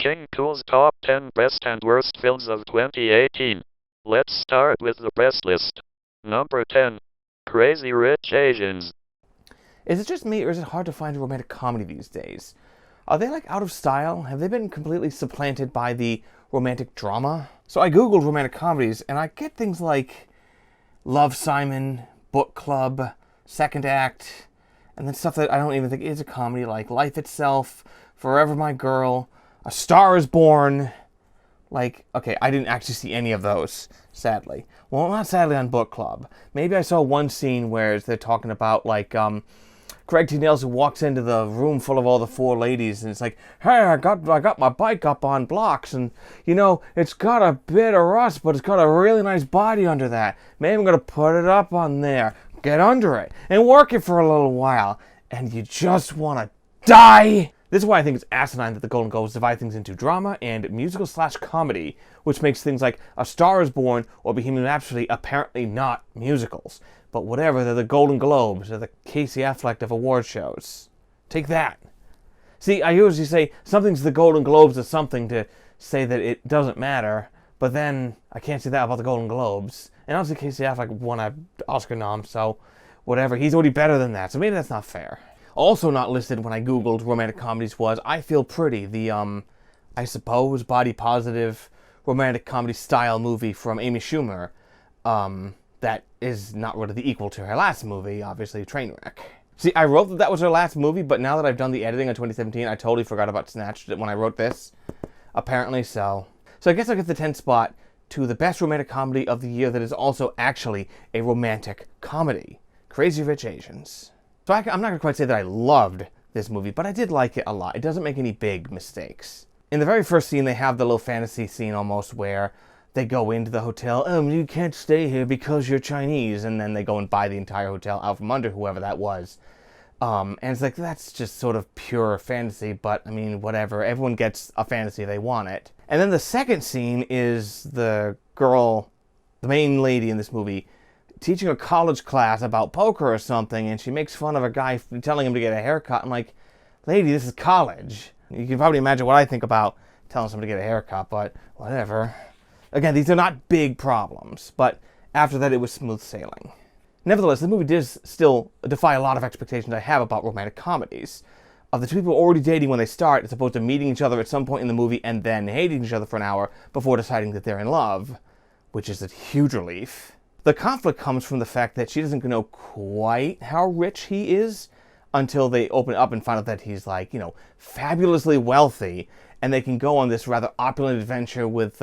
King Kool's Top 10 Best and Worst Films of 2018. Let's start with the best list. Number 10. Crazy Rich Asians. Is it just me, or is it hard to find a romantic comedy these days? Are they out of style? Have they been completely supplanted by the romantic drama? So I googled romantic comedies, and I get things like Love, Simon, Book Club, Second Act, and then stuff that I don't even think is a comedy, like Life Itself, Forever My Girl, A Star Is Born. Okay, I didn't actually see any of those, sadly. Well, not sadly on Book Club. Maybe I saw one scene where they're talking about, Craig T. Nelson walks into the room full of all the four ladies, and it's like, hey, I got my bike up on blocks, and, it's got a bit of rust, but it's got a really nice body under that. Maybe I'm going to put it up on there, get under it, and work it for a little while, and you just want to die. This is why I think it's asinine that the Golden Globes divide things into drama and musical/comedy, which makes things like A Star Is Born or Bohemian Rhapsody apparently not musicals. But whatever, they're the Golden Globes, they're the Casey Affleck of award shows. Take that. See, I usually say something's the Golden Globes is something to say that it doesn't matter, but then I can't say that about the Golden Globes. And obviously Casey Affleck won an Oscar nom, so whatever, he's already better than that, so maybe that's not fair. Also not listed when I googled romantic comedies was I Feel Pretty, the, I suppose, body-positive romantic comedy style movie from Amy Schumer, that is not really the equal to her last movie, obviously, Trainwreck. See, I wrote that was her last movie, but now that I've done the editing in 2017, I totally forgot about Snatched when I wrote this, apparently, so I guess I'll get the 10th spot to the best romantic comedy of the year that is also actually a romantic comedy, Crazy Rich Asians. So I'm not going to quite say that I loved this movie, but I did like it a lot. It doesn't make any big mistakes. In the very first scene, they have the little fantasy scene almost where they go into the hotel. You can't stay here because you're Chinese. And then they go and buy the entire hotel out from under whoever that was. And it's like, that's just sort of pure fantasy, but I mean, whatever. Everyone gets a fantasy, they want it. And then the second scene is the girl, the main lady in this movie, teaching a college class about poker or something, and she makes fun of a guy telling him to get a haircut. I'm like, lady, this is college. You can probably imagine what I think about telling someone to get a haircut, but whatever. Again, these are not big problems, but after that it was smooth sailing. Nevertheless, the movie does still defy a lot of expectations I have about romantic comedies. Of the two people already dating when they start, as opposed to meeting each other at some point in the movie and then hating each other for an hour before deciding that they're in love, which is a huge relief. The conflict comes from the fact that she doesn't know quite how rich he is until they open up and find out that he's fabulously wealthy, and they can go on this rather opulent adventure with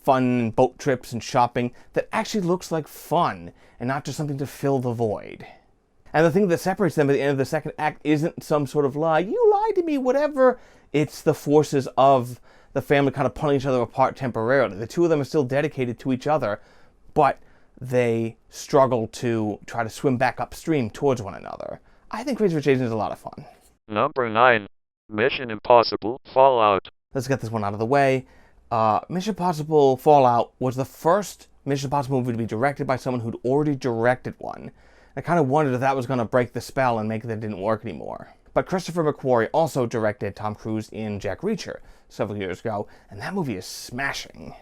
fun boat trips and shopping that actually looks like fun and not just something to fill the void. And the thing that separates them at the end of the second act isn't some sort of lie, you lied to me, whatever. It's the forces of the family kind of pulling each other apart temporarily. The two of them are still dedicated to each other, but they struggle to try to swim back upstream towards one another. I think Crazy Rich Asians is a lot of fun. Number 9. Mission Impossible Fallout. Let's get this one out of the way. Mission Impossible Fallout was the first Mission Impossible movie to be directed by someone who'd already directed one. I kind of wondered if that was going to break the spell and make it that it didn't work anymore. But Christopher McQuarrie also directed Tom Cruise in Jack Reacher several years ago, and that movie is smashing.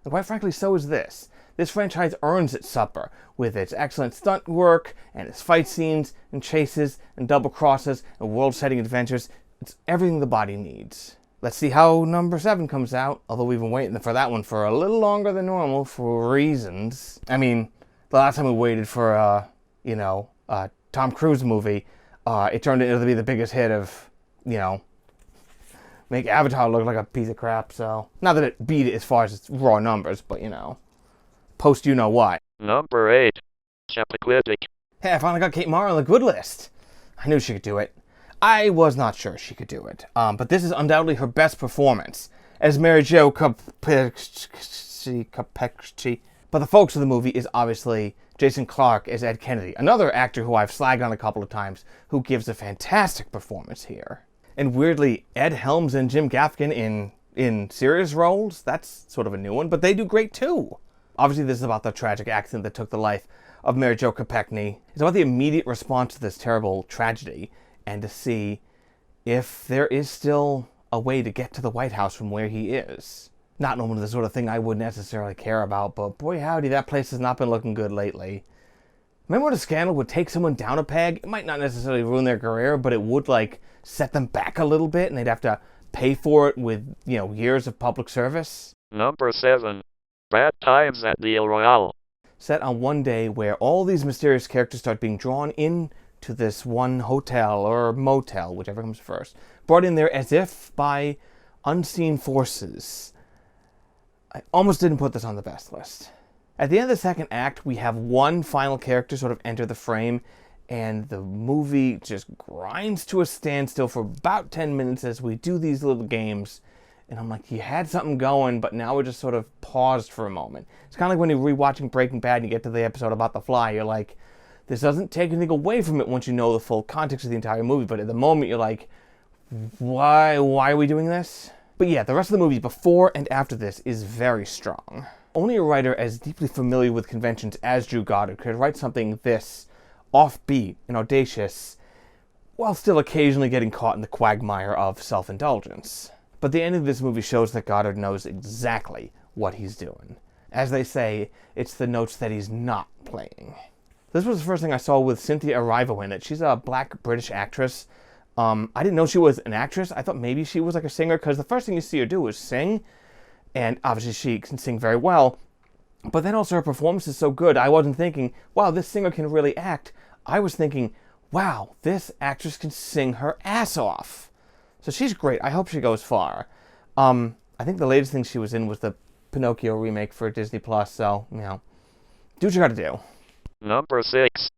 And quite frankly, so is this. This franchise earns its supper with its excellent stunt work and its fight scenes and chases and double crosses and world-setting adventures. It's everything the body needs. Let's see how number 7 comes out, although we've been waiting for that one for a little longer than normal for reasons. I mean, the last time we waited for a Tom Cruise movie, it turned into be the biggest hit of, make Avatar look like a piece of crap, so. Not that it beat it as far as its raw numbers, but post you know what. Number 8. Chappaquiddick. Hey, I finally got Kate Mara on the good list. I knew she could do it. I was not sure she could do it, but this is undoubtedly her best performance as Mary Jo Kopechne. But the focus of the movie is obviously Jason Clarke as Ed Kennedy, another actor who I've slagged on a couple of times, who gives a fantastic performance here. And weirdly, Ed Helms and Jim Gaffigan in serious roles, that's sort of a new one, but they do great too. Obviously, this is about the tragic accident that took the life of Mary Jo Kopechne. It's about the immediate response to this terrible tragedy and to see if there is still a way to get to the White House from where he is. Not normally the sort of thing I would necessarily care about, but boy howdy, that place has not been looking good lately. Remember when a scandal would take someone down a peg? It might not necessarily ruin their career, but it would, like, set them back a little bit, and they'd have to pay for it with, years of public service. Number 7. Bad Times at the El Royale. Set on one day where all these mysterious characters start being drawn in to this one hotel or motel, whichever comes first. Brought in there as if by unseen forces. I almost didn't put this on the best list. At the end of the second act, we have one final character sort of enter the frame, and the movie just grinds to a standstill for about 10 minutes as we do these little games. And I'm like, you had something going, but now we're just sort of paused for a moment. It's kind of like when you're rewatching Breaking Bad and you get to the episode about the fly. You're like, this doesn't take anything away from it once you know the full context of the entire movie. But at the moment, you're like, why are we doing this? But yeah, the rest of the movie before and after this is very strong. Only a writer as deeply familiar with conventions as Drew Goddard could write something this offbeat and audacious, while still occasionally getting caught in the quagmire of self-indulgence. But the end of this movie shows that Goddard knows exactly what he's doing. As they say, it's the notes that he's not playing. This was the first thing I saw with Cynthia Erivo in it. She's a black British actress. I didn't know she was an actress. I thought maybe she was like a singer, because the first thing you see her do is sing. And obviously she can sing very well. But then also her performance is so good, I wasn't thinking, wow, this singer can really act. I was thinking, wow, this actress can sing her ass off. So she's great. I hope she goes far. I think the latest thing she was in was the Pinocchio remake for Disney+, so, do what you gotta do. Number 6.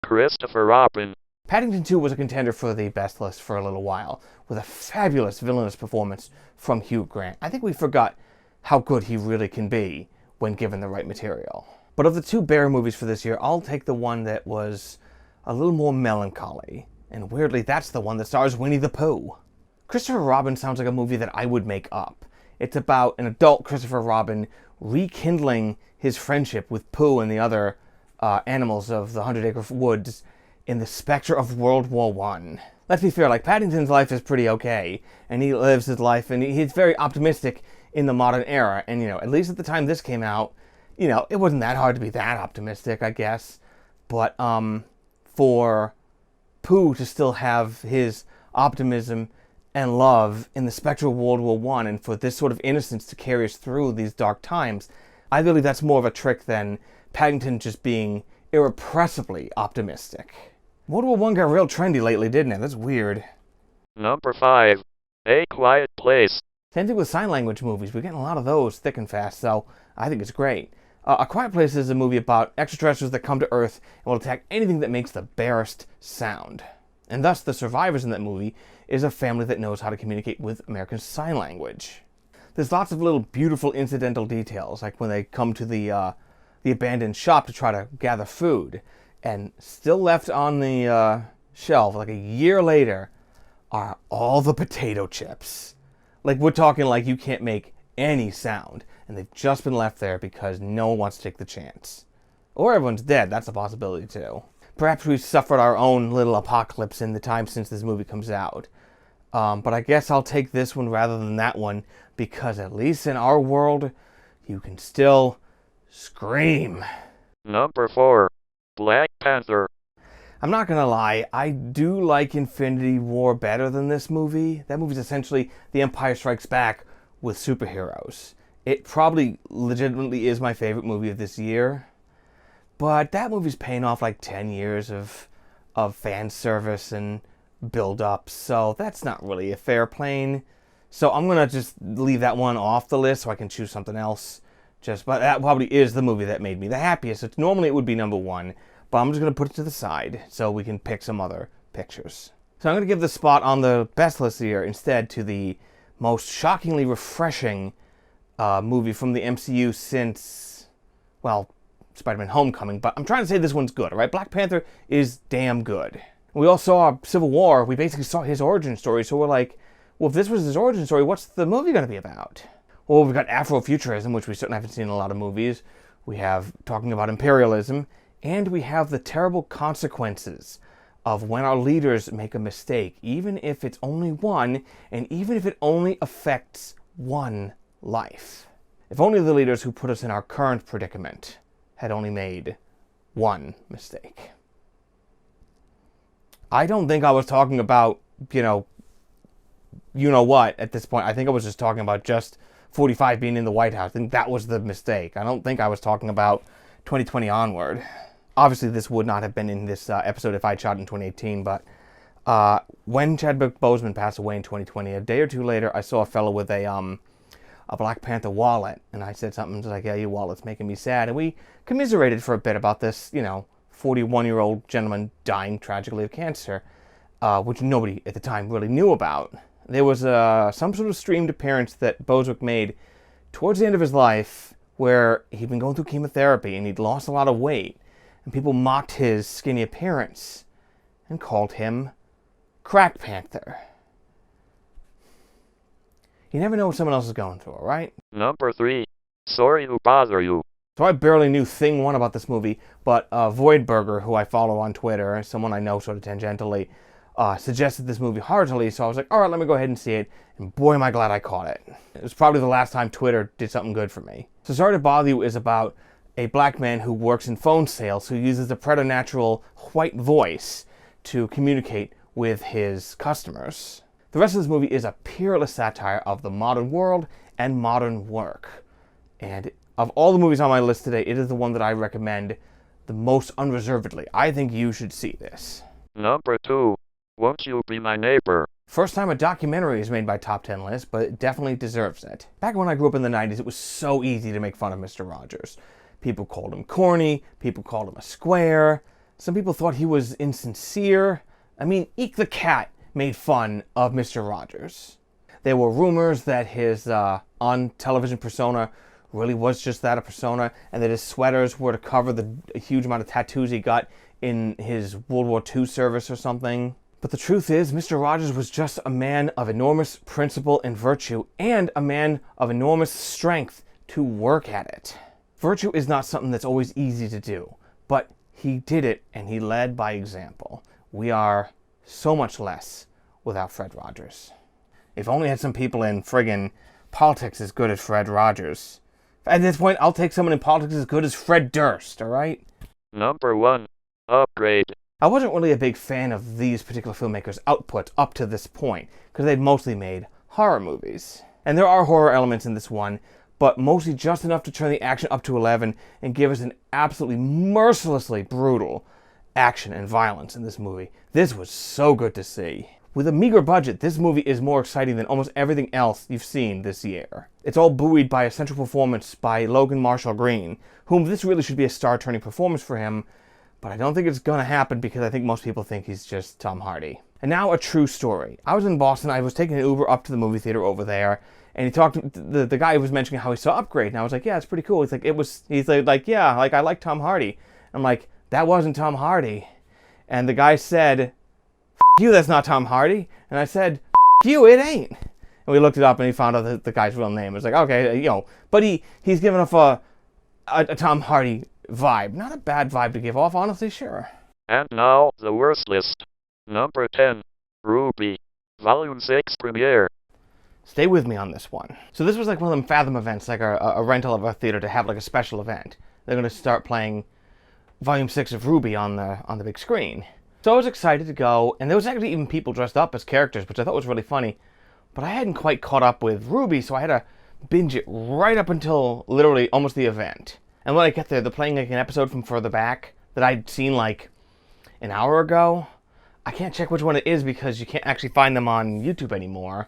Christopher Robin. Paddington 2 was a contender for the best list for a little while, with a fabulous villainous performance from Hugh Grant. I think we forgot how good he really can be when given the right material. But of the two bear movies for this year, I'll take the one that was a little more melancholy. And weirdly, that's the one that stars Winnie the Pooh. Christopher Robin sounds like a movie that I would make up. It's about an adult Christopher Robin rekindling his friendship with Pooh and the other animals of the 100-Acre Woods in the specter of World War I. Let's be fair, like, Paddington's life is pretty okay, and he lives his life, and he's very optimistic in the modern era, and, at least at the time this came out, it wasn't that hard to be that optimistic, I guess, but, for Pooh to still have his optimism and love in the specter of World War I, and for this sort of innocence to carry us through these dark times, I believe that's more of a trick than Paddington just being irrepressibly optimistic. World War I got real trendy lately, didn't it? That's weird. Number 5. A Quiet Place. Same thing with sign language movies. We're getting a lot of those thick and fast, so I think it's great. A Quiet Place is a movie about extraterrestrials that come to Earth and will attack anything that makes the barest sound. And thus, the survivors in that movie is a family that knows how to communicate with American Sign Language. There's lots of little beautiful incidental details, like when they come to the abandoned shop to try to gather food, and still left on the shelf, like a year later, are all the potato chips. Like, we're talking like you can't make any sound, and they've just been left there because no one wants to take the chance. Or everyone's dead, that's a possibility too. Perhaps we've suffered our own little apocalypse in the time since this movie comes out. But I guess I'll take this one rather than that one, because at least in our world, you can still scream. Number 4. Black Panther. I'm not gonna lie, I do like Infinity War better than this movie. That movie's essentially The Empire Strikes Back with superheroes. It probably legitimately is my favorite movie of this year. But that movie's paying off like 10 years of fan service and build-up, so that's not really a fair plane. So I'm gonna just leave that one off the list so I can choose something else. But that probably is the movie that made me the happiest. Normally it would be number 1, but I'm just going to put it to the side so we can pick some other pictures. So I'm going to give the spot on the best list here instead to the most shockingly refreshing movie from the MCU since, well, Spider-Man Homecoming. But I'm trying to say this one's good, all right? Black Panther is damn good. We all saw Civil War. We basically saw his origin story, so we're like, well, if this was his origin story, what's the movie going to be about? Well, we've got Afrofuturism, which we certainly haven't seen in a lot of movies. We have talking about imperialism, and we have the terrible consequences of when our leaders make a mistake, even if it's only one, and even if it only affects one life. If only the leaders who put us in our current predicament had only made one mistake. I don't think I was talking about, you know what at this point. I think I was just talking about just 45 being in the White House. I think that was the mistake. I don't think I was talking about 2020 onward. Obviously, this would not have been in this episode if I'd shot in 2018, but when Chadwick Boseman passed away in 2020, a day or two later, I saw a fellow with a Black Panther wallet, and I said something like, yeah, your wallet's making me sad, and we commiserated for a bit about this, 41-year-old gentleman dying tragically of cancer, which nobody at the time really knew about. There was some sort of streamed appearance that Bosewick made towards the end of his life where he'd been going through chemotherapy and he'd lost a lot of weight, and people mocked his skinny appearance and called him Crack Panther. You never know what someone else is going through, alright? Number 3. Sorry to bother you. So I barely knew thing one about this movie, but Voidburger, who I follow on Twitter, someone I know sort of tangentially, suggested this movie heartily, so I was like, alright, let me go ahead and see it, and boy am I glad I caught it. It was probably the last time Twitter did something good for me. So Sorry to Bother You is about a black man who works in phone sales, who uses a preternatural white voice to communicate with his customers. The rest of this movie is a peerless satire of the modern world and modern work. And of all the movies on my list today, it is the one that I recommend the most unreservedly. I think you should see this. Number 2. Won't You Be My Neighbor? First time a documentary is made by Top 10 list, but it definitely deserves it. Back when I grew up in the 90s, it was so easy to make fun of Mr. Rogers. People called him corny, people called him a square, some people thought he was insincere. I mean, Eek the Cat made fun of Mr. Rogers. There were rumors that his on-television persona really was just that, a persona, and that his sweaters were to cover the huge amount of tattoos he got in his World War II service or something. But the truth is, Mr. Rogers was just a man of enormous principle and virtue, and a man of enormous strength to work at it. Virtue is not something that's always easy to do, but he did it, and he led by example. We are so much less without Fred Rogers. If only had some people in friggin' politics as good as Fred Rogers. At this point, I'll take someone in politics as good as Fred Durst, alright? Number 1. Upgrade. I wasn't really a big fan of these particular filmmakers' output up to this point, because they'd mostly made horror movies. And there are horror elements in this one, but mostly just enough to turn the action up to 11 and give us an absolutely mercilessly brutal action and violence in this movie. This was so good to see. With a meager budget, this movie is more exciting than almost everything else you've seen this year. It's all buoyed by a central performance by Logan Marshall Green, whom this really should be a star-turning performance for him, but I don't think it's gonna happen because I think most people think he's just Tom Hardy. And now a true story. I was in Boston, I was taking an Uber up to the movie theater over there, and he talked to the guy who was mentioning how he saw Upgrade, and I was like, yeah, it's pretty cool. He's like, yeah, like I like Tom Hardy. I'm like, that wasn't Tom Hardy. And the guy said, F you, that's not Tom Hardy. And I said, F you, it ain't. And we looked it up and he found out the guy's real name. It was like, okay, but he's giving off a Tom Hardy vibe. Not a bad vibe to give off, honestly, sure. And now, the worst list. Number 10. Ruby. Volume 6 premiere. Stay with me on this one. So this was like one of them Fathom events, like a rental of a theater to have like a special event. They're going to start playing Volume 6 of Ruby on the big screen. So I was excited to go, and there was actually even people dressed up as characters, which I thought was really funny. But I hadn't quite caught up with Ruby, so I had to binge it right up until literally almost the event. And when I get there, they're playing like an episode from further back that I'd seen like an hour ago. I can't check which one it is because you can't actually find them on YouTube anymore.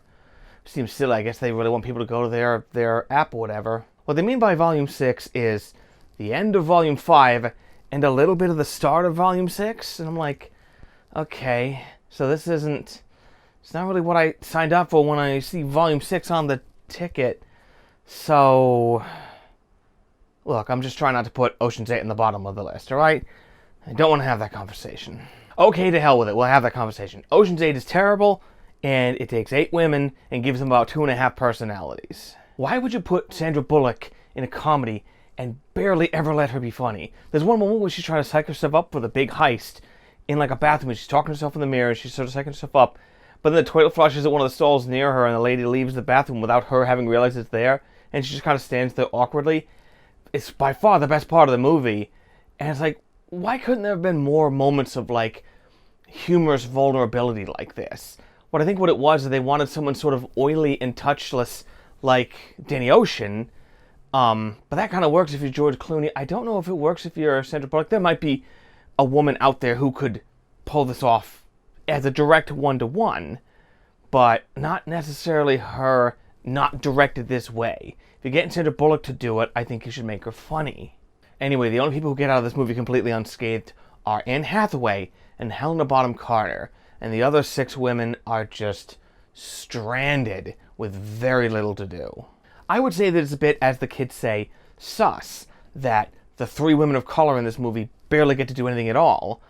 Seems silly. I guess they really want people to go to their app or whatever. What they mean by Volume 6 is the end of Volume 5 and a little bit of the start of Volume 6. And I'm like, okay, so this isn't... It's not really what I signed up for when I see Volume 6 on the ticket. So... Look, I'm just trying not to put Ocean's 8 in the bottom of the list, alright? I don't want to have that conversation. Okay, to hell with it. We'll have that conversation. Ocean's 8 is terrible, and it takes 8 women and gives them about 2.5 personalities. Why would you put Sandra Bullock in a comedy and barely ever let her be funny? There's one moment where she's trying to psych herself up for the big heist, in like a bathroom. She's talking to herself in the mirror. She's sort of psyching herself up. But then the toilet flushes at one of the stalls near her, and the lady leaves the bathroom without her having realized it's there. And she just kind of stands there awkwardly. It's by far the best part of the movie. And it's like, why couldn't there have been more moments of like humorous vulnerability like this? What I think what it was is they wanted someone sort of oily and touchless like Danny Ocean. But that kind of works if you're George Clooney. I don't know if it works if you're Sandra Bullock. There might be a woman out there who could pull this off as a direct one-to-one, but not necessarily her not directed this way. If you're getting Sandra Bullock to do it, I think you should make her funny. Anyway, the only people who get out of this movie completely unscathed are Anne Hathaway and Helena Bonham Carter, and the other 6 women are just stranded with very little to do. I would say that it's a bit, as the kids say, sus, that the 3 women of color in this movie barely get to do anything at all.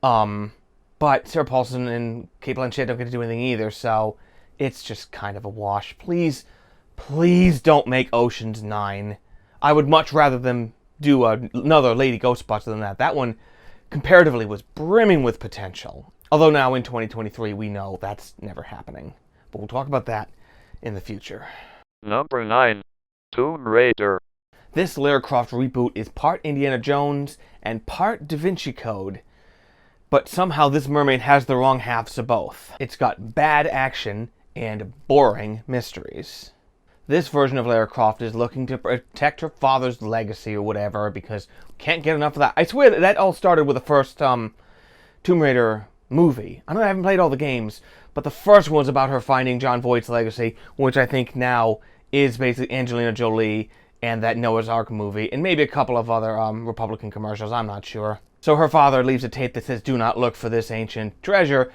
But Sarah Paulson and Cate Blanchett don't get to do anything either, so it's just kind of a wash. Please, please don't make Ocean's 9. I would much rather them do another Lady Ghostbuster than that. That one, comparatively, was brimming with potential. Although now in 2023, we know that's never happening. But we'll talk about that in the future. Number 9. Tomb Raider. This Lara Croft reboot is part Indiana Jones and part Da Vinci Code. But somehow this mermaid has the wrong halves of both. It's got bad action and boring mysteries. This version of Lara Croft is looking to protect her father's legacy or whatever because we can't get enough of that. I swear that all started with the first Tomb Raider movie. I know I haven't played all the games, but the first one was about her finding John Voight's legacy, which I think now is basically Angelina Jolie and that Noah's Ark movie, and maybe a couple of other Republican commercials, I'm not sure. So her father leaves a tape that says, "Do not look for this ancient treasure."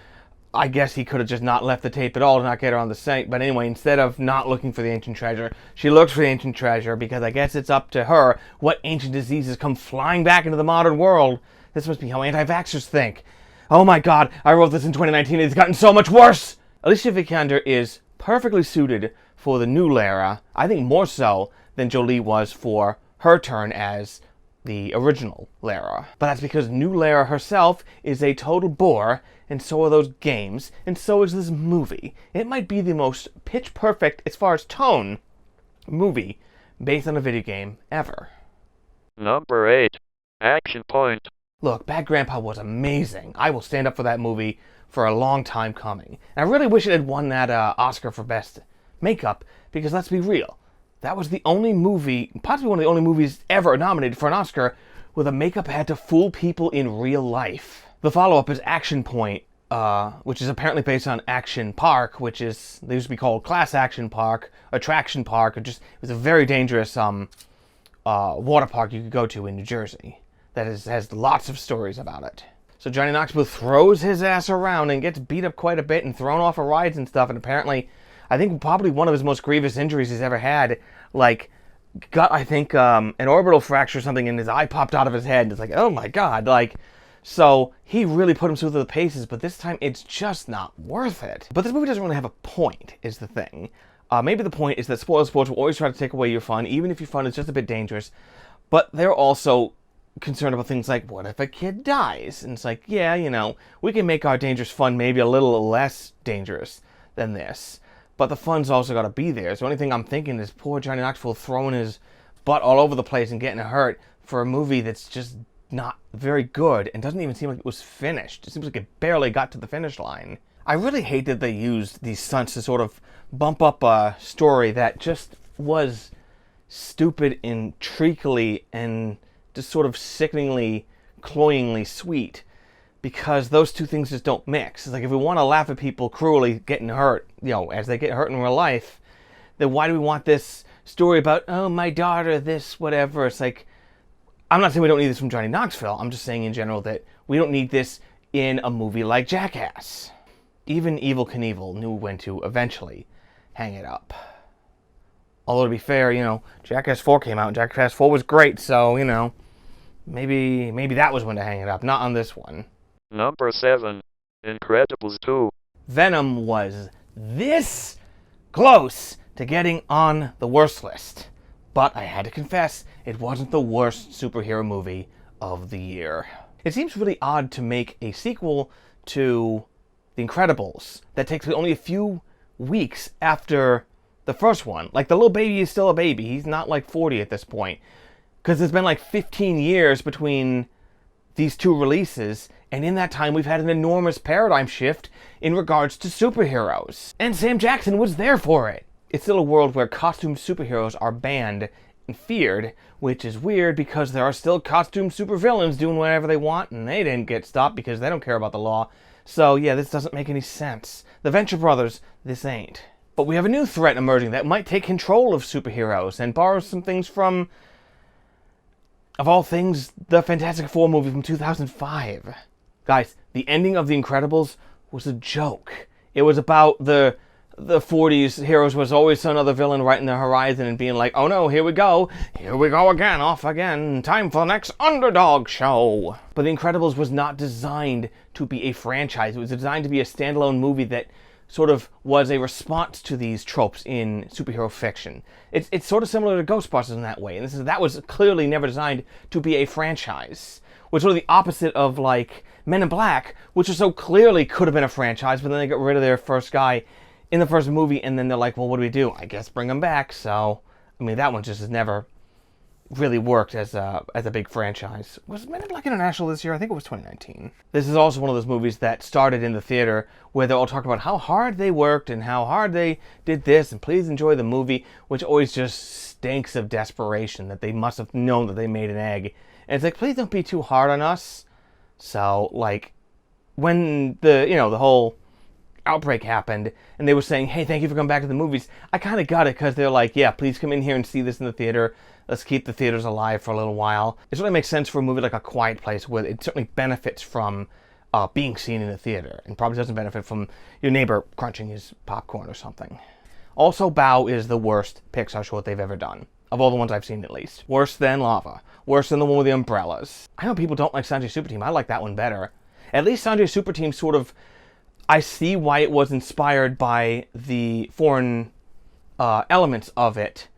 I guess he could have just not left the tape at all to not get her on the site. But anyway, instead of not looking for the ancient treasure, she looks for the ancient treasure because I guess it's up to her what ancient diseases come flying back into the modern world. This must be how anti-vaxxers think. Oh my god, I wrote this in 2019 and it's gotten so much worse! Alicia Vikander is perfectly suited for the new Lara, I think more so than Jolie was for her turn as the original Lara. But that's because new Lara herself is a total bore, and so are those games, and so is this movie. It might be the most pitch perfect, as far as tone, movie based on a video game ever. Number 8. Action Point. Look, Bad Grandpa was amazing. I will stand up for that movie for a long time coming. And I really wish it had won that Oscar for Best Makeup, because let's be real, that was the only movie, possibly one of the only movies ever nominated for an Oscar, where the makeup had to fool people in real life. The follow-up is Action Point, which is apparently based on Action Park, which is, they used to be called Class Action Park, Attraction Park, or just, it was a very dangerous water park you could go to in New Jersey that has lots of stories about it. So Johnny Knoxville throws his ass around and gets beat up quite a bit and thrown off of rides and stuff, and apparently, I think probably one of his most grievous injuries he's ever had, like, got, I think, an orbital fracture or something, and his eye popped out of his head, and it's like, oh my god, like, so he really put himself through the paces, but this time it's just not worth it. But this movie doesn't really have a point, is the thing. Maybe the point is that spoiler sports will always try to take away your fun, even if your fun is just a bit dangerous, but they're also concerned about things like, what if a kid dies? And it's like, yeah, you know, we can make our dangerous fun maybe a little less dangerous than this. But the fun's also got to be there. So the only thing I'm thinking is poor Johnny Knoxville throwing his butt all over the place and getting hurt for a movie that's just not very good and doesn't even seem like it was finished. It seems like it barely got to the finish line. I really hate that they used these stunts to sort of bump up a story that just was stupid and treacly and just sort of sickeningly, cloyingly sweet. Because those two things just don't mix. It's like, if we want to laugh at people cruelly getting hurt, you know, as they get hurt in real life, then why do we want this story about, oh, my daughter, this, whatever? It's like, I'm not saying we don't need this from Johnny Knoxville. I'm just saying in general that we don't need this in a movie like Jackass. Even Evel Knievel knew when to eventually hang it up. Although, to be fair, you know, Jackass 4 came out, and Jackass 4 was great, so, you know, maybe that was when to hang it up, not on this one. Number 7. Incredibles 2. Venom was this close to getting on the worst list. But I had to confess, it wasn't the worst superhero movie of the year. It seems really odd to make a sequel to The Incredibles that takes only a few weeks after the first one. Like, the little baby is still a baby. He's not like 40 at this point. Because it's been like 15 years between these two releases, and in that time we've had an enormous paradigm shift in regards to superheroes. And Sam Jackson was there for it. It's still a world where costume superheroes are banned and feared, which is weird because there are still costume supervillains doing whatever they want, and they didn't get stopped because they don't care about the law. So yeah, this doesn't make any sense. The Venture Brothers, this ain't. But we have a new threat emerging that might take control of superheroes and borrow some things from, of all things, the Fantastic Four movie from 2005. Guys, the ending of The Incredibles was a joke. It was about the 40s heroes was always another villain right in the horizon and being like, oh no, here we go again, off again, time for the next underdog show. But The Incredibles was not designed to be a franchise. It was designed to be a standalone movie that sort of was a response to these tropes in superhero fiction. It's sort of similar to Ghostbusters in that way, and that was clearly never designed to be a franchise. Which was sort of the opposite of like Men in Black, which so clearly could have been a franchise, but then they got rid of their first guy in the first movie, and then they're like, well, what do we do? I guess bring him back. So, I mean, that one just has never really worked as a big franchise. Was Men in Black International this year? I think it was 2019. This is also one of those movies that started in the theater where they're all talking about how hard they worked and how hard they did this, and please enjoy the movie, which always just stinks of desperation that they must have known that they made an egg. And it's like, please don't be too hard on us. So, like, when the whole outbreak happened and they were saying, hey, thank you for coming back to the movies, I kind of got it because they're like, yeah, please come in here and see this in the theater. Let's keep the theaters alive for a little while. It certainly makes sense for a movie like A Quiet Place, where it certainly benefits from being seen in the theater, and probably doesn't benefit from your neighbor crunching his popcorn or something. Also, Bao is the worst Pixar short they've ever done. Of all the ones I've seen, at least. Worse than Lava. Worse than the one with the umbrellas. I know people don't like Sanjay Super Team. I like that one better. At least Sanjay Super Team sort of, I see why it was inspired by the foreign elements of it,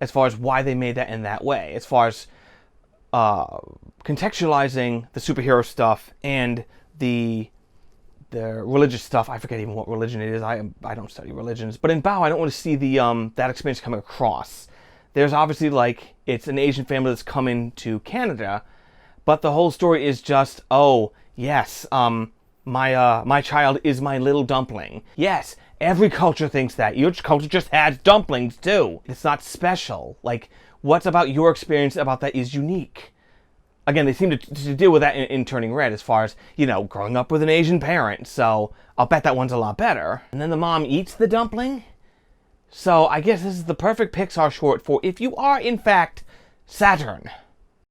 as far as why they made that in that way, as far as contextualizing the superhero stuff and the religious stuff. I forget even what religion it is. I don't study religions. But in Bao, I don't want to see the that experience coming across. There's obviously, like, it's an Asian family that's coming to Canada, but the whole story is just, oh, yes, my child is my little dumpling. Yes, every culture thinks that. Your culture just has dumplings, too. It's not special. Like, what's about your experience about that is unique. Again, they seem to deal with that in Turning Red as far as, growing up with an Asian parent. So I'll bet that one's a lot better. And then the mom eats the dumpling. So I guess this is the perfect Pixar short for if you are, in fact, Saturn.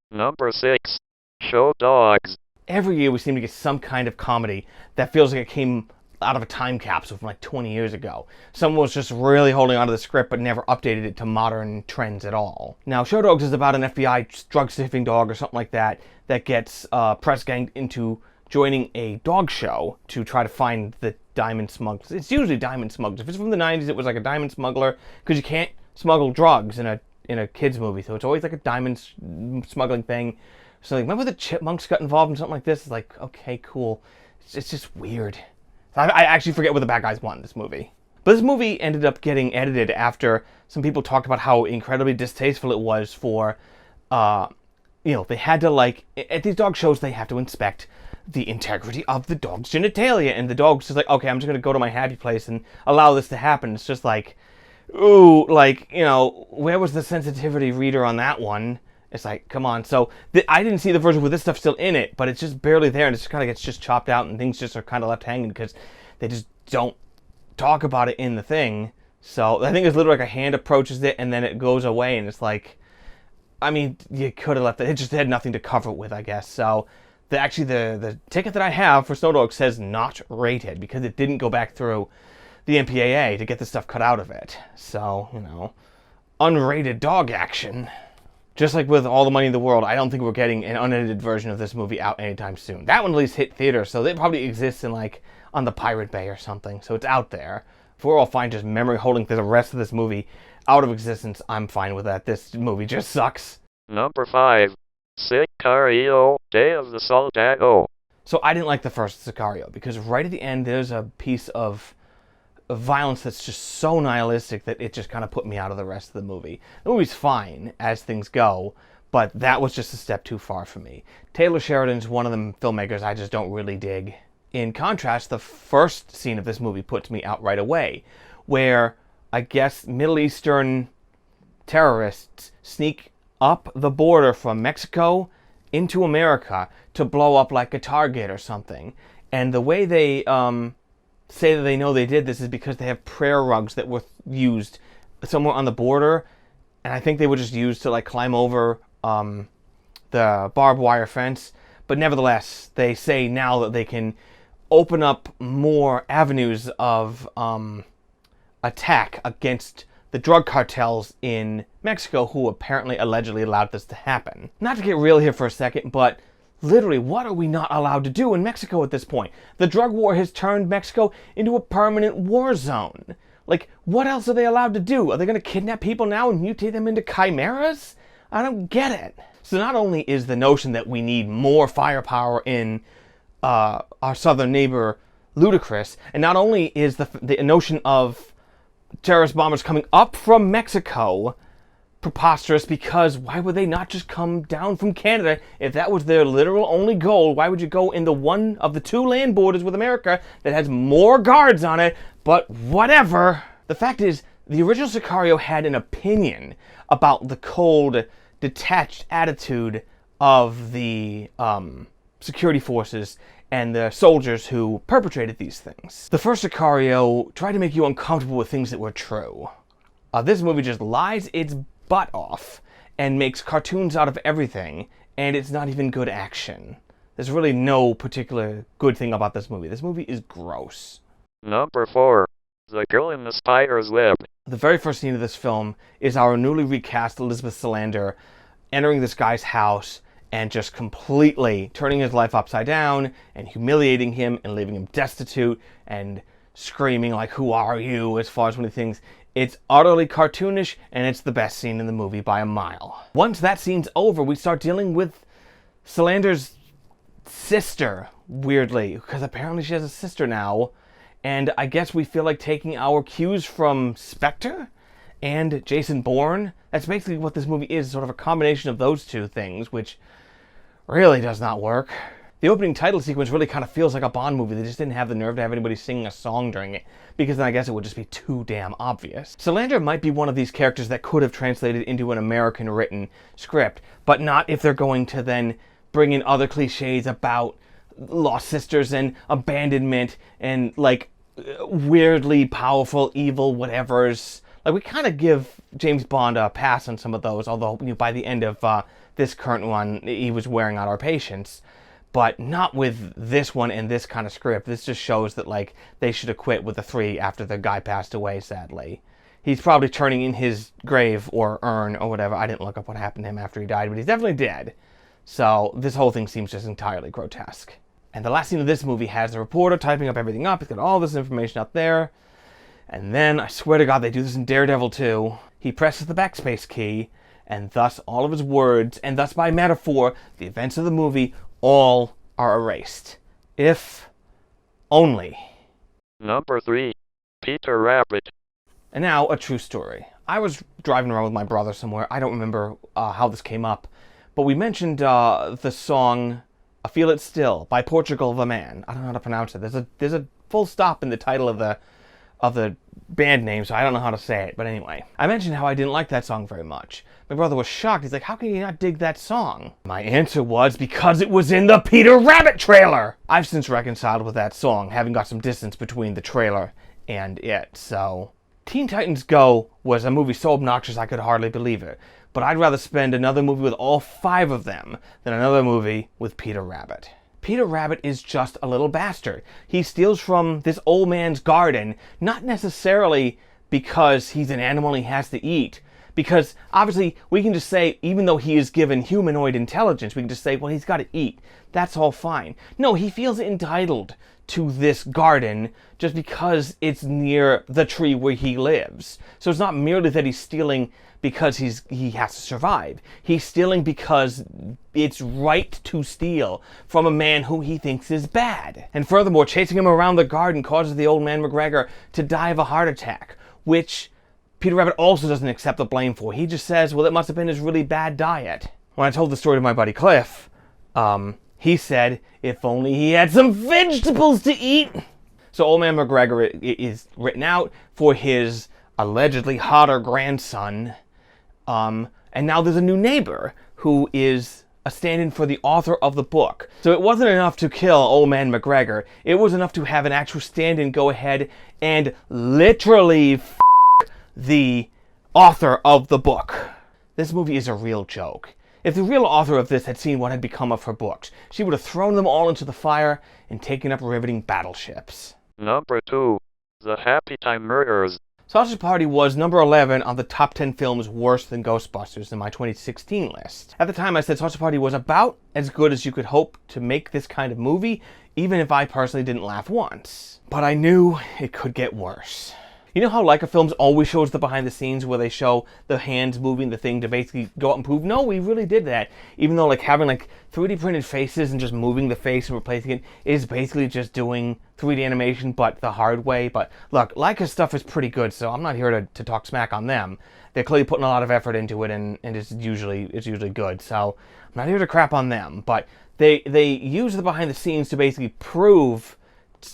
Number 6. Show Dogs. Every year we seem to get some kind of comedy that feels like it came out of a time capsule from like 20 years ago. Someone was just really holding onto the script but never updated it to modern trends at all. Now, Show Dogs is about an FBI drug-sniffing dog or something like that that gets press ganged into joining a dog show to try to find the diamond smugglers. It's usually diamond smugglers. If it's from the 90s, it was like a diamond smuggler, because you can't smuggle drugs in a kids movie, so it's always like a diamond smuggling thing. So like, remember the Chipmunks got involved in something like this? It's like, okay, cool. It's just weird. I actually forget what the bad guys want in this movie. But this movie ended up getting edited after some people talked about how incredibly distasteful it was for, they had to, like, at these dog shows, they have to inspect the integrity of the dog's genitalia. And the dog's just like, okay, I'm just going to go to my happy place and allow this to happen. It's just like, ooh, like, where was the sensitivity reader on that one? It's like, come on. So I didn't see the version with this stuff still in it, but it's just barely there, and it just kind of gets just chopped out, and things just are kind of left hanging because they just don't talk about it in the thing. So I think it's literally like a hand approaches it, and then it goes away, and it's like, I mean, you could have left it. It just had nothing to cover it with, I guess. So the ticket that I have for Snow Dog says not rated because it didn't go back through the MPAA to get the stuff cut out of it. So, unrated dog action. Just like with All the Money in the World, I don't think we're getting an unedited version of this movie out anytime soon. That one at least hit theater, so it probably exists in on the Pirate Bay or something, so it's out there. If we're all fine just memory holding the rest of this movie out of existence, I'm fine with that. This movie just sucks. Number 5. Sicario, Day of the Soldado. So I didn't like the first Sicario because right at the end there's a piece of violence that's just so nihilistic that it just kind of put me out of the rest of the movie. The movie's fine as things go, but that was just a step too far for me. Taylor Sheridan's one of the filmmakers I just don't really dig. In contrast, the first scene of this movie puts me out right away, where I guess Middle Eastern terrorists sneak up the border from Mexico into America to blow up like a Target or something. And the way they say that they know they did this is because they have prayer rugs that were used somewhere on the border, and I think they were just used to like climb over the barbed wire fence. But nevertheless, they say now that they can open up more avenues of attack against the drug cartels in Mexico, who apparently allegedly allowed this to happen. Not to get real here for a second, but literally, what are we not allowed to do in Mexico at this point? The drug war has turned Mexico into a permanent war zone. Like, what else are they allowed to do? Are they going to kidnap people now and mutate them into chimeras? I don't get it. So not only is the notion that we need more firepower in our southern neighbor ludicrous, and not only is the notion of terrorist bombers coming up from Mexico preposterous, because why would they not just come down from Canada? If that was their literal only goal, why would you go in the one of the two land borders with America that has more guards on it? But whatever. The fact is, the original Sicario had an opinion about the cold, detached attitude of the security forces and the soldiers who perpetrated these things. The first Sicario tried to make you uncomfortable with things that were true. This movie just lies its butt off and makes cartoons out of everything, and it's not even good action. There's really no particular good thing about this movie. This movie is gross. Number 4. The Girl in the Spider's Web. The very first scene of this film is our newly recast Elizabeth Salander entering this guy's house and just completely turning his life upside down and humiliating him and leaving him destitute and screaming like, "Who are you?" as far as one of the things. It's utterly cartoonish, and it's the best scene in the movie by a mile. Once that scene's over, we start dealing with Salander's sister, weirdly, because apparently she has a sister now, and I guess we feel like taking our cues from Spectre and Jason Bourne. That's basically what this movie is, sort of a combination of those two things, which really does not work. The opening title sequence really kind of feels like a Bond movie. They just didn't have the nerve to have anybody singing a song during it, because then I guess it would just be too damn obvious. Salander might be one of these characters that could have translated into an American written script, but not if they're going to then bring in other cliches about lost sisters and abandonment and like weirdly powerful evil whatevers. Like, we kind of give James Bond a pass on some of those, although by the end of this current one, he was wearing out our patience. But not with this one and this kind of script. This just shows that, like, they should have quit with the 3 after the guy passed away, sadly. He's probably turning in his grave or urn or whatever. I didn't look up what happened to him after he died, but he's definitely dead. So this whole thing seems just entirely grotesque. And the last scene of this movie has the reporter typing up everything up. He's got all this information up there. And then, I swear to God, they do this in Daredevil too. He presses the backspace key, and thus all of his words, and thus by metaphor, the events of the movie, all are erased. If only. Number 3. Peter Rabbit. And now, a true story. I was driving around with my brother somewhere. I don't remember how this came up. But we mentioned the song "I Feel It Still" by Portugal the Man. I don't know how to pronounce it. There's a full stop in the title of the band name, so I don't know how to say it. But anyway, I mentioned how I didn't like that song very much. My brother was shocked. He's like, "How can you not dig that song?" My answer was, because it was in the Peter Rabbit trailer! I've since reconciled with that song, having got some distance between the trailer and it, so... Teen Titans Go was a movie so obnoxious I could hardly believe it. But I'd rather spend another movie with all 5 of them than another movie with Peter Rabbit. Peter Rabbit is just a little bastard. He steals from this old man's garden, not necessarily because he's an animal he has to eat. Because, obviously, we can just say, even though he is given humanoid intelligence, we can just say, well, he's got to eat. That's all fine. No, he feels entitled to this garden just because it's near the tree where he lives. So it's not merely that he's stealing because he has to survive. He's stealing because it's right to steal from a man who he thinks is bad. And furthermore, chasing him around the garden causes the old man McGregor to die of a heart attack, which Peter Rabbit also doesn't accept the blame for. He just says, well, it must have been his really bad diet. When I told the story to my buddy Cliff, he said, if only he had some vegetables to eat. So Old Man McGregor is written out for his allegedly hotter grandson. And now there's a new neighbor who is a stand-in for the author of the book. So it wasn't enough to kill Old Man McGregor. It was enough to have an actual stand-in go ahead and literally the author of the book. This movie is a real joke. If the real author of this had seen what had become of her books, she would have thrown them all into the fire and taken up riveting battleships. Number 2. The Happy Time Murders. Sausage Party was number 11 on the top 10 films worse than Ghostbusters in my 2016 list. At the time I said Sausage Party was about as good as you could hope to make this kind of movie, even if I personally didn't laugh once. But I knew it could get worse. You know how Leica Films always shows the behind the scenes where they show the hands moving the thing to basically go out and prove, no, we really did that. Even though having 3D printed faces and just moving the face and replacing it is basically just doing 3D animation, but the hard way. But look, Leica's stuff is pretty good, so I'm not here to talk smack on them. They're clearly putting a lot of effort into it, and it's usually good. So I'm not here to crap on them, but they use the behind the scenes to basically prove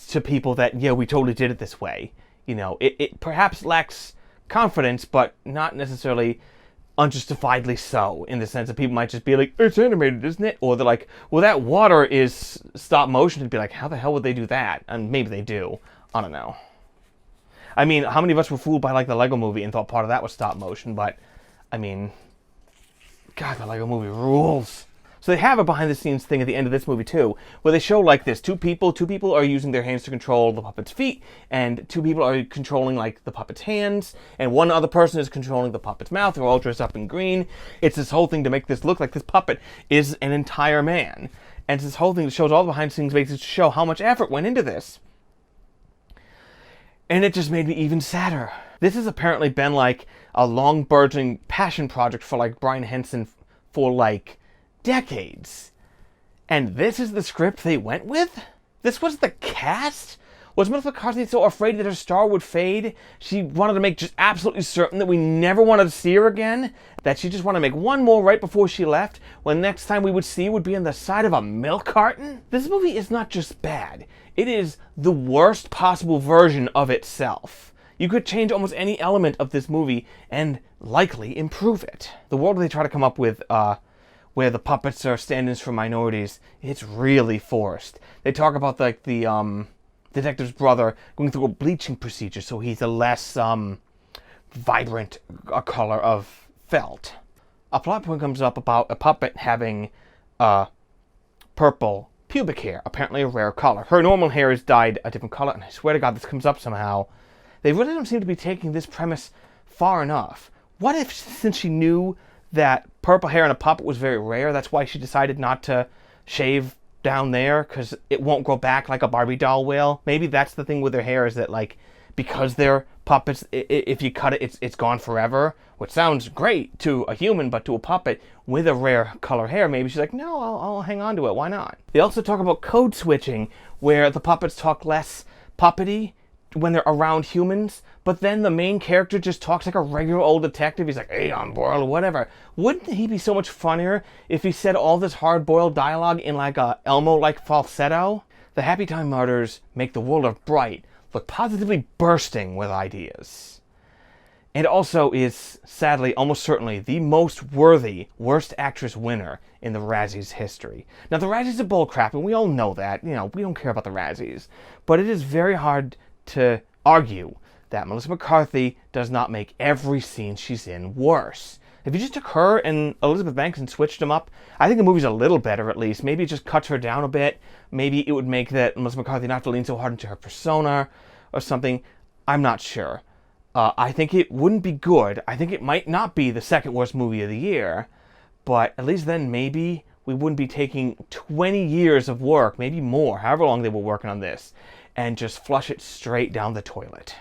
to people that, yeah, we totally did it this way. You know, it perhaps lacks confidence, but not necessarily unjustifiably so, in the sense that people might just be like, it's animated, isn't it? Or they're like, well, that water is stop motion, and be like, how the hell would they do that? And maybe they do. I don't know. I mean, how many of us were fooled by the Lego Movie and thought part of that was stop motion? But, I mean, God, the Lego Movie rules. So they have a behind-the-scenes thing at the end of this movie, too, where they show, this. Two people are using their hands to control the puppet's feet, and two people are controlling, the puppet's hands, and one other person is controlling the puppet's mouth. They're all dressed up in green. It's this whole thing to make this look like this puppet is an entire man. And it's this whole thing that shows all the behind-the-scenes basically to show how much effort went into this. And it just made me even sadder. This has apparently been, a long-burgeoning passion project for, Brian Henson for, decades. And this is the script they went with? This was the cast? Was Melissa McCarthy so afraid that her star would fade? She wanted to make just absolutely certain that we never wanted to see her again? That she just wanted to make one more right before she left, when next time we would see her would be on the side of a milk carton? This movie is not just bad. It is the worst possible version of itself. You could change almost any element of this movie and likely improve it. The world they try to come up with, where the puppets are stand-ins for minorities, it's really forced. They talk about the detective's brother going through a bleaching procedure, so he's a less vibrant color of felt. A plot point comes up about a puppet having purple pubic hair, apparently a rare color. Her normal hair is dyed a different color, and I swear to God this comes up somehow. They really don't seem to be taking this premise far enough. What if, since she knew that purple hair in a puppet was very rare, that's why she decided not to shave down there, because it won't grow back like a Barbie doll will? Maybe that's the thing with their hair, is that because they're puppets, if you cut it, it's gone forever, which sounds great to a human, but to a puppet with a rare color hair, maybe she's like, no, I'll hang on to it, why not? They also talk about code switching, where the puppets talk less puppety when they're around humans, but then the main character just talks like a regular old detective. He's like, hey, I'm boiled, or whatever. Wouldn't he be so much funnier if he said all this hard-boiled dialogue in a Elmo-like falsetto? The Happy Time Murders make the world of Bright look positively bursting with ideas. And also is, sadly, almost certainly, the most worthy Worst Actress winner in the Razzies history. Now, the Razzies are bullcrap, and we all know that. We don't care about the Razzies. But it is very hard to argue that Melissa McCarthy does not make every scene she's in worse. If you just took her and Elizabeth Banks and switched them up, I think the movie's a little better, at least. Maybe it just cuts her down a bit. Maybe it would make that Melissa McCarthy not have to lean so hard into her persona or something. I'm not sure. I think it wouldn't be good. I think it might not be the second worst movie of the year, but at least then maybe we wouldn't be taking 20 years of work, maybe more, however long they were working on this, and just flush it straight down the toilet.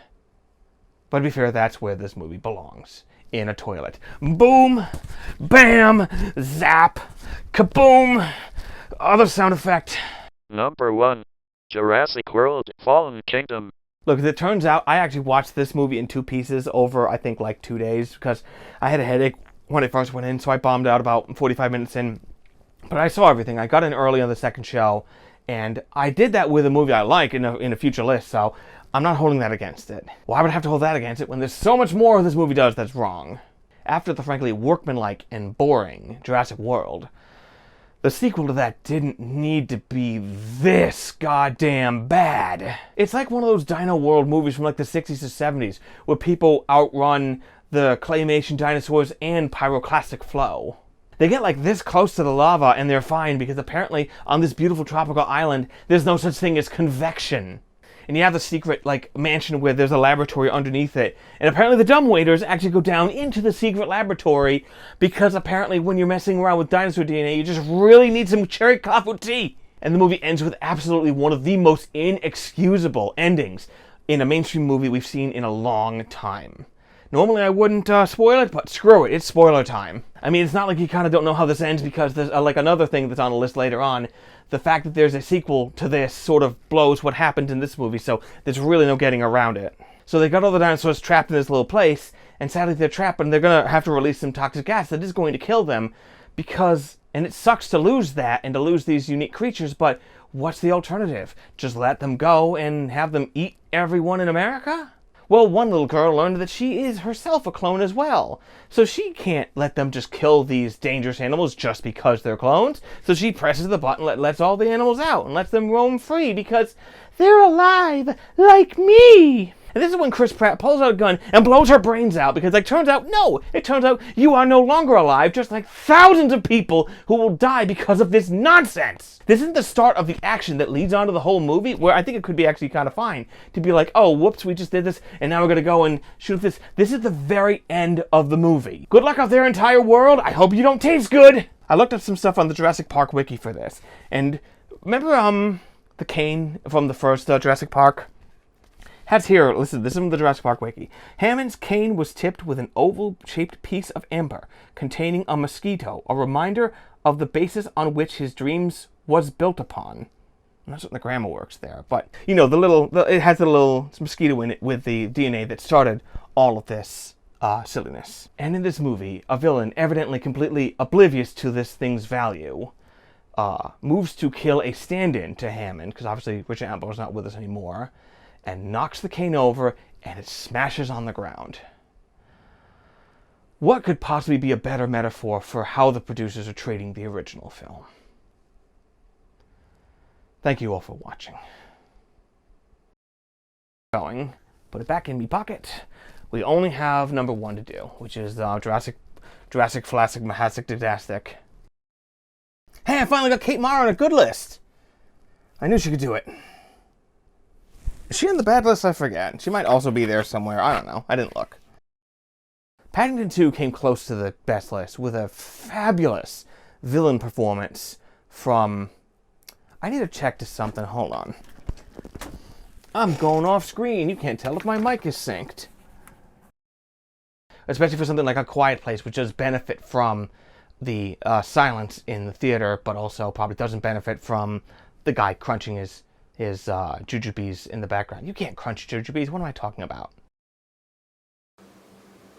But to be fair, that's where this movie belongs. in a toilet. Boom, bam, zap, kaboom, other sound effect. Number 1. Jurassic World Fallen Kingdom. Look, as it turns out, I actually watched this movie in 2 pieces over, I think, like 2 days, because I had a headache when I first went in, so I bombed out about 45 minutes in. But I saw everything. I got in early on the second show, and I did that with a movie I like in a future list, so I'm not holding that against it. Why would I have to hold that against it when there's so much more this movie does that's wrong? After the frankly workmanlike and boring Jurassic World, the sequel to that didn't need to be this goddamn bad. It's like one of those Dino World movies from like the 60s to 70s, where people outrun the claymation dinosaurs and pyroclastic flow. They get like this close to the lava and they're fine because apparently on this beautiful tropical island, there's no such thing as convection. And you have the secret like mansion where there's a laboratory underneath it. And apparently the dumbwaiters actually go down into the secret laboratory because apparently when you're messing around with dinosaur DNA, you just really need some cherry coffee tea. And the movie ends with absolutely one of the most inexcusable endings in a mainstream movie we've seen in a long time. Normally I wouldn't spoil it, but screw it, it's spoiler time. I mean, it's not like you kind of don't know how this ends because there's like another thing that's on the list later on. The fact that there's a sequel to this sort of blows what happened in this movie, so there's really no getting around it. So they got all the dinosaurs trapped in this little place, and sadly they're trapped, and they're going to have to release some toxic gas that is going to kill them because, and it sucks to lose that and to lose these unique creatures, but what's the alternative? Just let them go and have them eat everyone in America? Well, one little girl learned that she is herself a clone as well. So she can't let them just kill these dangerous animals just because they're clones. So she presses the button that lets all the animals out and lets them roam free because they're alive like me. And this is when Chris Pratt pulls out a gun and blows her brains out because it turns out you are no longer alive, just like thousands of people who will die because of this nonsense. This isn't the start of the action that leads on to the whole movie, where I think it could be actually kind of fine to be like, oh, whoops, we just did this, and now we're going to go and shoot this. This is the very end of the movie. Good luck with their entire world. I hope you don't taste good. I looked up some stuff on the Jurassic Park wiki for this, and remember the cane from the first Jurassic Park? Has here, listen, this is from the Jurassic Park wiki. Hammond's cane was tipped with an oval-shaped piece of amber containing a mosquito, a reminder of the basis on which his dreams was built upon. I'm not sure the grammar works there, but, you know, it has a little mosquito in it with the DNA that started all of this silliness. And in this movie, a villain, evidently completely oblivious to this thing's value, moves to kill a stand-in to Hammond, because obviously Richard Attenborough's not with us anymore, and knocks the cane over, and it smashes on the ground. What could possibly be a better metaphor for how the producers are treating the original film? Thank you all for watching. Put it back in me pocket. We only have number 1 to do, which is Jurassic Flassic Mahasic Didastic. Hey, I finally got Kate Mara on a good list! I knew she could do it. Is she on the bad list? I forget. She might also be there somewhere. I don't know. I didn't look. Paddington 2 came close to the best list with a fabulous villain performance from... I need to check to something. Hold on. I'm going off screen. You can't tell if my mic is synced. Especially for something like A Quiet Place, which does benefit from the silence in the theater, but also probably doesn't benefit from the guy crunching his jujubes in the background. You can't crunch jujubes. What am I talking about?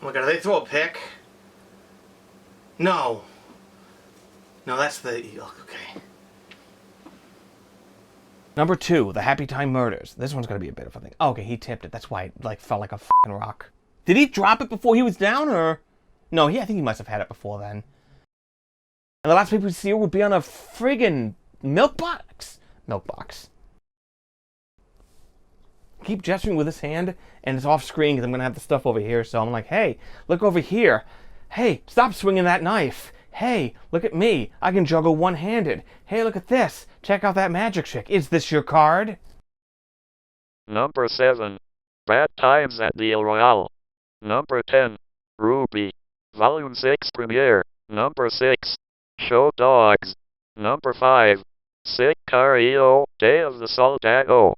Oh my god, did they throw a pick? No. No, that's the... Okay. Number 2, The Happy Time Murders. This one's gonna be a bit of a thing. Oh, okay, he tipped it. That's why it felt like a fucking rock. Did he drop it before he was down, or... No, I think he must have had it before then. And the last people we see would be on a friggin' milk box. Keep gesturing with his hand, and it's off screen because I'm going to have the stuff over here. So I'm like, hey, look over here. Hey, stop swinging that knife. Hey, look at me. I can juggle one-handed. Hey, look at this. Check out that magic trick. Is this your card? Number 7. Bad Times at the El Royale. Number 10. Ruby. Volume 6 premiere. Number 6. Show Dogs. Number 5. Sicario, Day of the Soldado.